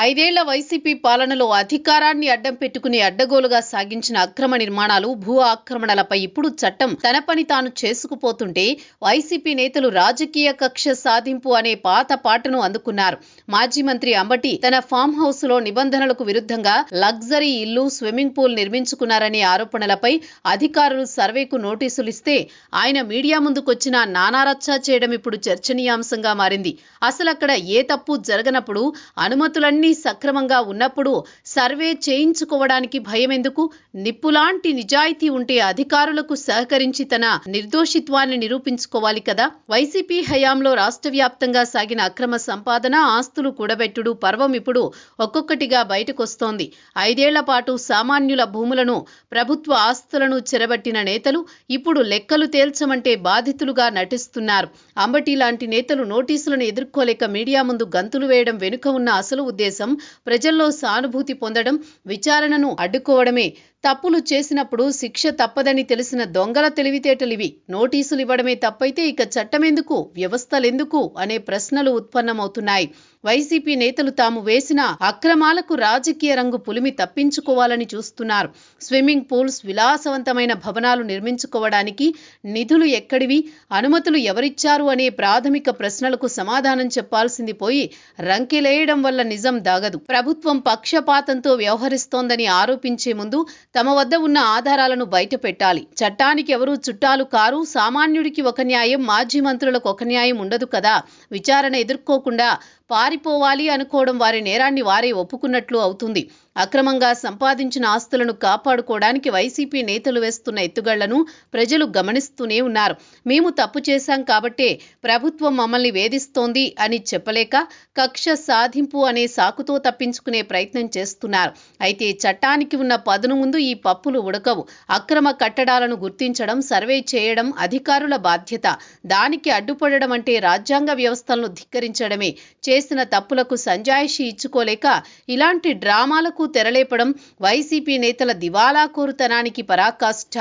ఐదేళ్ల వైసీపీ పాలనలో అధికారాన్ని అడ్డం పెట్టుకుని అడ్డగోలుగా సాగించిన అక్రమ నిర్మాణాలు, భూ ఆక్రమణలపై ఇప్పుడు చట్టం తన పని తాను చేసుకుపోతుంటే వైసీపీ నేతలు రాజకీయ కక్ష సాధింపు అనే పాత పాటను అందుకున్నారు. మాజీ మంత్రి అంబటి తన ఫామ్ హౌస్ లో నిబంధనలకు విరుద్ధంగా లగ్జరీ ఇల్లు, స్విమ్మింగ్ పూల్ నిర్మించుకున్నారనే ఆరోపణలపై అధికారులు సర్వేకు నోటీసులు ఇస్తే ఆయన మీడియా ముందుకొచ్చిన నానారచ్చా చేయడం ఇప్పుడు చర్చనీయాంశంగా మారింది. అసలు అక్కడ ఏ తప్పు జరగనప్పుడు, అనుమతులన్నీ సక్రమంగా ఉన్నప్పుడు సర్వే చేయించుకోవడానికి భయం ఎందుకు? నిప్పులాంటి నిజాయితీ ఉంటే అధికారులకు సహకరించి తన నిర్దోషిత్వాన్ని నిరూపించుకోవాలి కదా. వైసీపీ హయాంలో రాష్ట్ర వ్యాప్తంగా సాగిన అక్రమ సంపాదన, ఆస్తులు కూడబెట్టుడు పర్వం ఇప్పుడు ఒక్కొక్కటిగా బయటకొస్తోంది. 5 ఏళ్ల పాటు సామాన్యుల భూములను, ప్రభుత్వ ఆస్తులను చెరబట్టిన నేతలు ఇప్పుడు లెక్కలు తేల్చమంటే బాధితులుగా నటిస్తున్నారు. అంబటి లాంటి నేతలు నోటీసులను ఎదుర్కోలేక మీడియా ముందు గంతులు వేయడం వెనుక ఉన్న అసలు ఉద్దేశం ప్రజల్లో సానుభూతి పొందడం, విచారణను అడ్డుకోవడమే. తప్పులు చేసినప్పుడు శిక్ష తప్పదని తెలిసిన దొంగల తెలివితేటలివి. నోటీసులు ఇవ్వడమే తప్పైతే ఇక చట్టమెందుకు, వ్యవస్థలెందుకు అనే ప్రశ్నలు ఉత్పన్నమవుతున్నాయి. వైసీపీ నేతలు తాము వేసిన అక్రమాలకు రాజకీయ రంగు పులిమి తప్పించుకోవాలని చూస్తున్నారు. స్విమ్మింగ్ పూల్స్, విలాసవంతమైన భవనాలు నిర్మించుకోవడానికి నిధులు ఎక్కడివి, అనుమతులు ఎవరిచ్చారు అనే ప్రాథమిక ప్రశ్నలకు సమాధానం చెప్పాల్సింది పోయి రంకెలేయడం వల్ల నిజం దాగదు. ప్రభుత్వం పక్షపాతంతో వ్యవహరిస్తోందని ఆరోపించే ముందు తమ వద్ద ఉన్న ఆధారాలను బయట పెట్టాలి. చట్టానికి ఎవరూ చుట్టాలు కారు. సామాన్యుడికి ఒక న్యాయం, మాజీ మంత్రులకు ఒక న్యాయం ఉండదు కదా. విచారణ ఎదుర్కోకుండా పారిపోవాలి అనుకోవడం వారి నేరాన్ని వారే ఒప్పుకున్నట్లు అవుతుంది. అక్రమంగా సంపాదించిన ఆస్తులను కాపాడుకోవడానికి వైసీపీ నేతలు వేస్తున్న ఎత్తుగళ్లను ప్రజలు గమనిస్తూనే ఉన్నారు. మేము తప్పు చేశాం కాబట్టే ప్రభుత్వం మమ్మల్ని వేధిస్తోంది అని చెప్పలేక కక్ష సాధింపు అనే సాకుతో తప్పించుకునే ప్రయత్నం చేస్తున్నారు. అయితే చట్టానికి ఉన్న పదును ముందు ఈ పప్పులు ఉడకవు. అక్రమ కట్టడాలను గుర్తించడం, సర్వే చేయడం అధికారుల బాధ్యత. దానికి అడ్డుపడడం అంటే రాజ్యాంగ వ్యవస్థలను ధిక్కరించడమే. చేసిన తప్పులకు సంజాయిషి ఇచ్చుకోలేక ఇలాంటి డ్రామాలకు తెరలేపడం వైసీపీ నేతల దివాలాకోరుతనానికి పరాకాష్ఠ.